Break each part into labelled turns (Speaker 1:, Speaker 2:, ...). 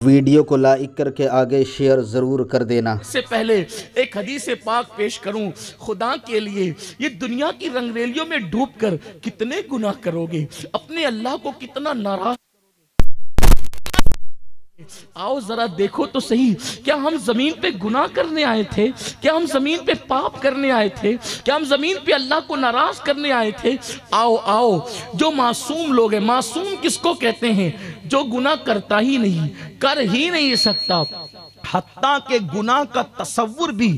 Speaker 1: Video को like करके आगे शेयर ज़रूर कर देना।
Speaker 2: से पहले एक हदीस पाक पेश करूं, खुदा के लिए ये दुनिया की रंगरेलियों में डूबकर कितने गुनाह करोगे, अपने अल्लाह को कितना नाराज। आओ जरा देखो तो सही, क्या हम जमीन पे गुनाह करने आए थे? क्या हम जमीन पे पाप करने आए थे? क्या हम जमीन पे अल्लाह को नाराज करने आए थे? आओ आओ, जो मासूम लोग हैं, मासूम किसको कहते हैं? जो गुनाह करता ही नहीं, कर ही नहीं सकता, हत्ता के गुनाह का तसव्वुर भी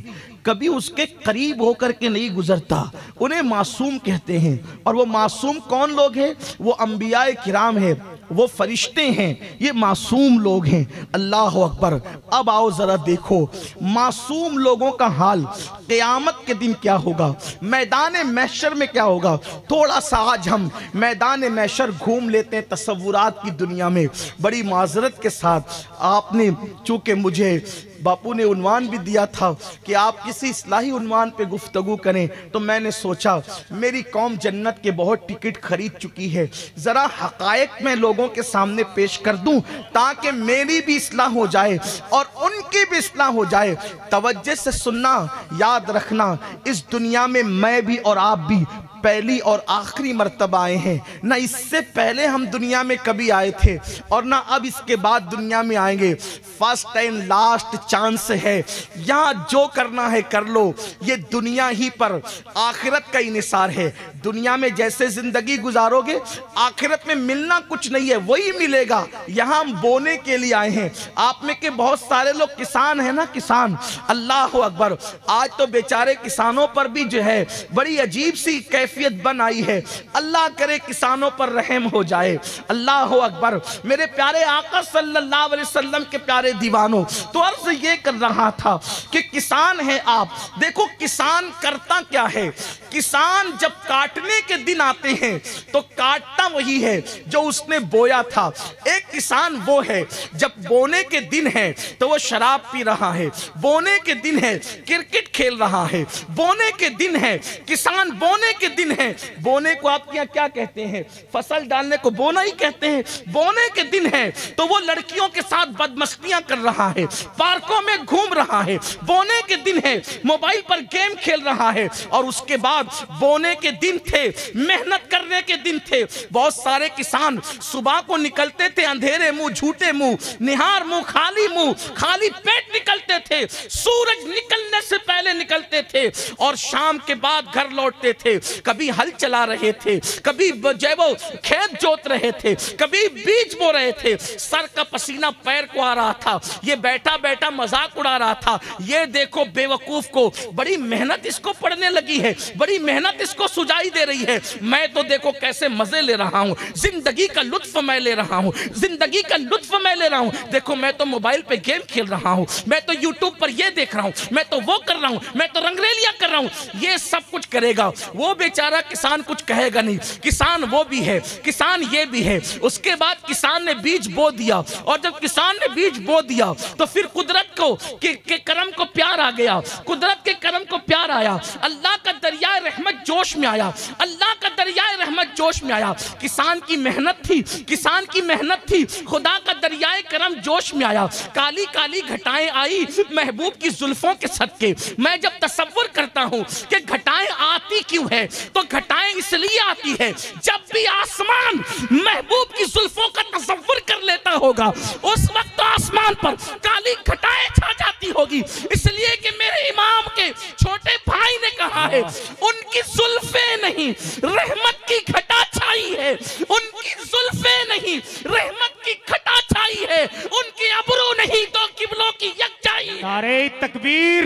Speaker 2: कभी उसके करीब होकर के नहीं गुजरता, उन्हें मासूम कहते हैं। और वो मासूम कौन लोग हैं? वो अंबियाए किराम है, वो फरिश्ते हैं, ये मासूम लोग हैं। अल्लाह अकबर। अब आओ जरा देखो मासूम लोगों का हाल क़यामत के दिन क्या होगा, मैदान महशर में क्या होगा। थोड़ा सा आज हम मैदान महशर घूम लेते हैं तसव्वुरात की दुनिया में। बड़ी माजरत के साथ, आपने चूँकि मुझे बापू ने उन्वान भी दिया था कि आप किसी इस्लाही उन्वान पे गुफ्तगू करें, तो मैंने सोचा मेरी कौम जन्नत के बहुत टिकट खरीद चुकी है, ज़रा हक़ाइक़ में लोगों के सामने पेश कर दूं ताकि मेरी भी इस्लाह हो जाए और उनकी भी इस्लाह हो जाए। तवज्जो से सुनना, याद रखना, इस दुनिया में मैं भी और आप भी पहली और आखिरी मर्तबा आए हैं। ना इससे पहले हम दुनिया में कभी आए थे और ना अब इसके बाद दुनिया में आएंगे। फर्स्ट एंड लास्ट चांस है, यहाँ जो करना है कर लो। ये दुनिया ही पर आखिरत का इन्हिसार है। दुनिया में जैसे जिंदगी गुजारोगे, आखिरत में मिलना कुछ नहीं है, वही मिलेगा। यहाँ हम बोने के लिए आए हैं। आप में के बहुत सारे लोग किसान हैं ना, किसान। अल्लाह अकबर। आज तो बेचारे किसानों पर भी जो है बड़ी अजीब सी कैफियत बन आई है। अल्लाह करे किसानों पर रहम हो जाए। अल्लाह अकबर। मेरे प्यारे आका सल्लल्लाहु अलैहि वसल्लम के प्यारे दीवानों, तो अर्ज ये कर रहा था कि किसान है आप, देखो किसान करता क्या है। किसान जब काटने के दिन आते हैं तो काटता वही है जो उसने बोया था। एक किसान वो है जब बोने के दिन है तो वो शराब पी रहा है, बोने के दिन है क्रिकेट खेल रहा है, बोने के दिन है किसान, बोने के दिन है। बोने को आपके यहाँ क्या कहते हैं? फसल डालने को बोना ही कहते हैं। बोने के दिन है तो वो लड़कियों के साथ बदमस्तियां कर रहा है, पार्कों में घूम रहा है। बोने के दिन है मोबाइल पर गेम खेल रहा है। और उसके बाद बोने के दिन थे, मेहनत करने के दिन थे। बहुत सारे किसान सुबह को निकलते थे अंधेरे मुंह, झूठे मुंह, निहार मुंह, खाली मुंह, खाली पेट निकलते थे। सूरज निकलने से पहले निकलते थे और शाम के बाद घर लौटते थे। कभी हल चला रहे थे, कभी जो वो खेत जोत रहे थे, कभी बीज बो रहे थे। सर का पसीना पैर को आ रहा था, ये बैठा बैठा मजाक उड़ा रहा था। ये देखो बेवकूफ को, बड़ी मेहनत इसको पड़ने लगी है, बड़ी मेहनत इसको सुझाई दे रही है। मैं तो देखो कैसे मजे ले रहा हूँ, जिंदगी का लुत्फ मैं ले रहा हूँ, जिंदगी का लुत्फ मैं ले रहा हूँ। देखो मैं तो मोबाइल पे गेम खेल रहा हूँ, मैं तो यूट्यूब पर ये देख रहा हूँ, मैं तो वो कर रहा हूँ, मैं तो रंगरेलियां कर रहा हूँ। ये सब कुछ करेगा वो बेचारा किसान, कुछ कहेगा नहीं। किसान वो भी है, किसान ये भी है। उसके बाद किसान ने बीज बो दिया, और जब किसान ने बीज बो दिया तो फिर कुदरत को के करम को प्यार आ गया, कुदरत के करम को प्यार आया। अल्लाह का दरिया रहमत जोश में आया, अल्लाह का दरिया रहमत जोश में आया। किसान की मेहनत थी, किसान की मेहनत थी, खुदा का दरियाए करम जोश में आया। काली काली घटाएं आई महबूब की जुल्फों के सदके। मैं जब तसव्वुर करता हूँ कि घटाएं आती क्यों है, तो घटाएं इसलिए आती है जब भी आसमान महबूब की जुल्फों का तसव्वुर कर लेता होगा, उस वक्त तो आसमान पर काली घटाएं छा जाती होगी। इसलिए कि मेरे इमाम के छोटे भाई ने कहा है, उनकी जुल्फे नहीं रहमत की घटा छाई है, उनकी जुल्फे नहीं रहमत की घटा छाई है, उनकी अबरू नहीं तो किबलों की यकजाई। नारे तकबीर।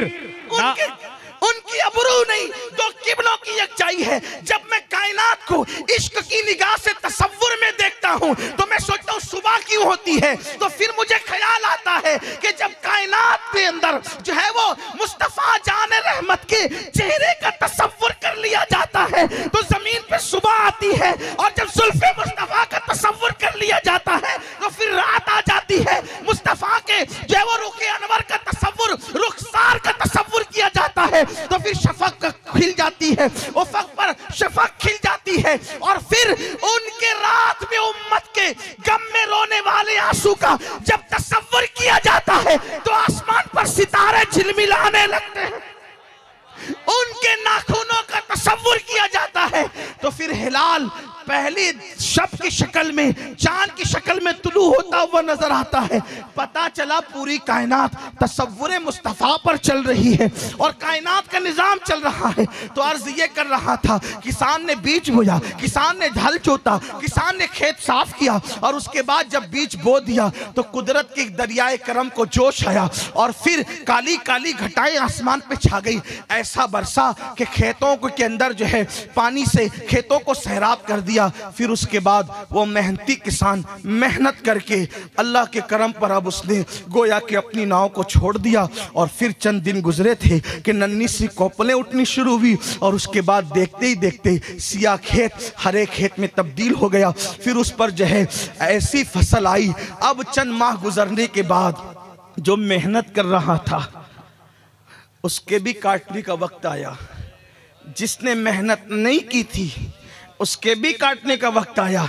Speaker 2: उनकी अबरू नहीं तो किबलों की यकजाई है। जब मैं कायनात को इश्क की निगाह से तसव्वुर में देखता हूँ तो मैं सोचता हूँ सुबह क्यों होती है, तो फिर मुझे ख्याल आता है कि जब कायनात के अंदर जो है वो मुस्तफा जान रहमत के चेहरे का तसव्वुर कर लिया जाता है तो जमीन पे सुबह आती है, और जब जुल्फे मुस्तफा का तसव्वुर कर लिया जाता है तो फिर रात आ जाती है। मुस्तफा के जो है वो रुखे अनवर का तसव्वुर, रुखसार का तसव्वुर किया जाता है तो फिर शफक खिल जाती है, उफक पर शफक खिल जाती है, और फिर उनके रात में उम्मत के गम में रोने वाले आंसू का जब तसव्वुर झिलमिलाने लगते हैं, उनके नाखूनों का तस्वुर किया जाता है, तो फिर हिलाल पहली शब की शक्ल में, चांद की शक्ल में तुलू होता हुआ नजर आता है। पता चला पूरी कायनात तस्वुर मुस्तफ़ा पर चल रही है और कायनात का निजाम चल रहा है। तो अर्ज ये कर रहा था, किसान ने बीज बोया, किसान ने हल जोता, किसान ने खेत साफ किया और उसके बाद जब बीज बो दिया तो कुदरत के दरियाए करम को जोश आया और फिर काली काली घटाएं आसमान पे छा गई। ऐसा बरसा कि खेतों के अंदर जो है पानी से खेतों को सैराब कर दिया। फिर उसके बाद वो मेहनती किसान मेहनत करके अल्लाह के करम पर अब उसने गोया कि अपनी नाव को छोड़ दिया। और फिर चंद दिन गुजरे थे कि नन्ही सी कोपलें उठनी शुरू हुई और उसके बाद देखते ही देखते सिया खेत हरे खेत में तब्दील हो गया। फिर उस पर जो है ऐसी फसल आई। अब चंद माह गुजरने के बाद जो मेहनत कर रहा था उसके भी काटने का वक्त आया, जिसने मेहनत नहीं की थी उसके भी काटने का वक्त आया।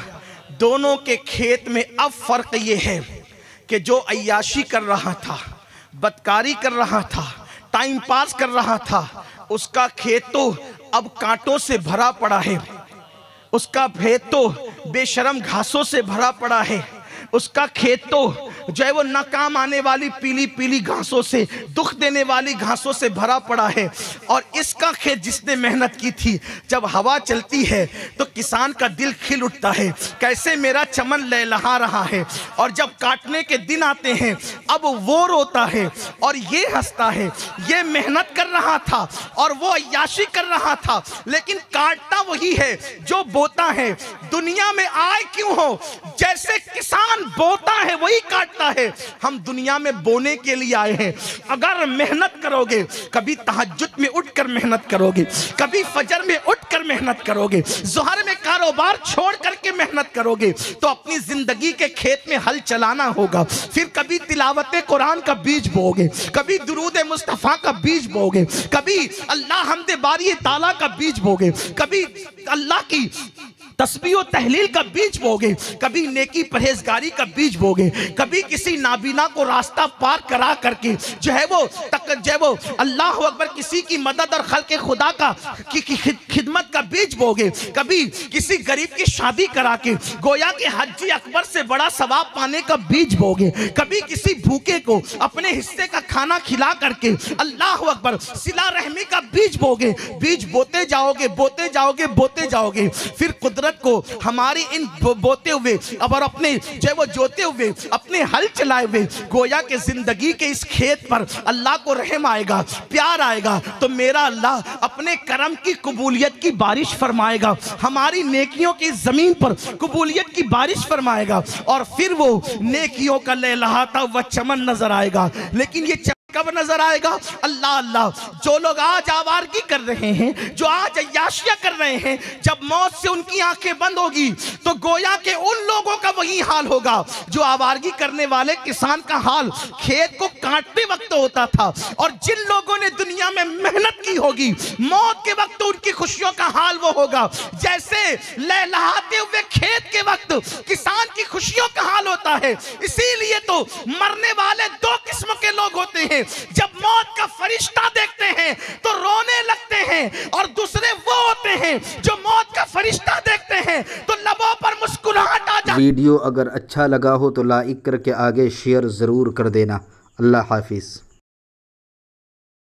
Speaker 2: दोनों के खेत में अब फर्क ये है कि जो अय्याशी कर रहा था, बदकारी कर रहा था, टाइम पास कर रहा था, उसका खेत तो अब कांटों से भरा पड़ा है, उसका खेत तो बेशरम घासों से भरा पड़ा है, उसका खेत तो जो है वो न काम आने वाली पीली पीली घासों से, दुख देने वाली घासों से भरा पड़ा है। और इसका खेत जिसने मेहनत की थी, जब हवा चलती है तो किसान का दिल खिल उठता है, कैसे मेरा चमन लहलहा रहा है। और जब काटने के दिन आते हैं अब वो रोता है और ये हंसता है। ये मेहनत कर रहा था और वो अय्याशी कर रहा था, लेकिन काटता वही है जो बोता है। दुनिया में आए क्यों हो, जैसे किसान बोता है वही काटता है। हम दुनिया में बोने के लिए आए हैं। अगर मेहनत करोगे, कभी तहज्जुद में उठकर मेहनत करोगे, कभी फजर में उठकर मेहनत करोगे, ज़ोहर में कारोबार छोड़ करके मेहनत करोगे, तो अपनी जिंदगी के खेत में हल चलाना होगा। फिर कभी तिलावत कुरान का बीज बोगे, कभी दुरूद मुस्तफ़ा का बीज बोगे, कभी अल्लाह हमदे बारी ताला का बीज बोगे, कभी अल्लाह की तस्बीह और तहलील का बीज बोगे, कभी नेकी परहेजगारी का बीज बोगे, कभी किसी नाबीना को रास्ता पार करा करके जो है वो अल्लाह अकबर किसी की मदद और खल्क़े खुदा का खिदमत का बीज बोगे, कभी किसी गरीब की शादी करा के गोया के हज्जी अकबर से बड़ा सवाब पाने का बीज बोगे, कभी किसी भूखे को अपने हिस्से का खाना खिला करके अल्लाह अकबर सिला रहमी का बीज बोगे। बीज बोते जाओगे, बोते जाओगे, बोते जाओगे, फिर कुदरत को हमारी इन बोते हुए और अपने जो वो जोते हुए अपने हल चलाए हुए गोया के जिंदगी के इस खेत पर अल्लाह को रहम आएगा, प्यार आएगा, तो मेरा अल्लाह अपने करम की कबूलियत की बारिश फरमाएगा, हमारी नेकियों की जमीन पर कबूलियत की बारिश फरमाएगा और फिर वो नेकियों का लहलहाता हुआ चमन नजर आएगा। लेकिन ये कब नजर आएगा? अल्लाह अल्लाह। जो लोग आज आवारगी कर रहे हैं, जो आज अय्याशियां कर रहे हैं, जब मौत से उनकी आंखें बंद होगी तो गोया के उन लोगों का वही हाल होगा जो आवारगी करने वाले किसान का हाल खेत को काटते वक्त होता था। और जिन लोगों ने दुनिया में मेहनत की होगी, मौत के वक्त उनकी खुशियों का हाल वो होगा जैसे लहलहाते हुए खेत के वक्त किसान की खुशियों का हाल होता है। इसीलिए तो मरने वाले दो किस्म के लोग होते हैं, जब मौत का फरिश्ता देखते हैं तो रोने लगते हैं, और दूसरे वो होते हैं जो मौत का फरिश्ता देखते हैं तो लबों पर मुस्कुराहट आ जाती है।
Speaker 1: वीडियो अगर अच्छा लगा हो तो लाइक करके आगे शेयर ज़रूर कर देना। अल्लाह हाफिज़।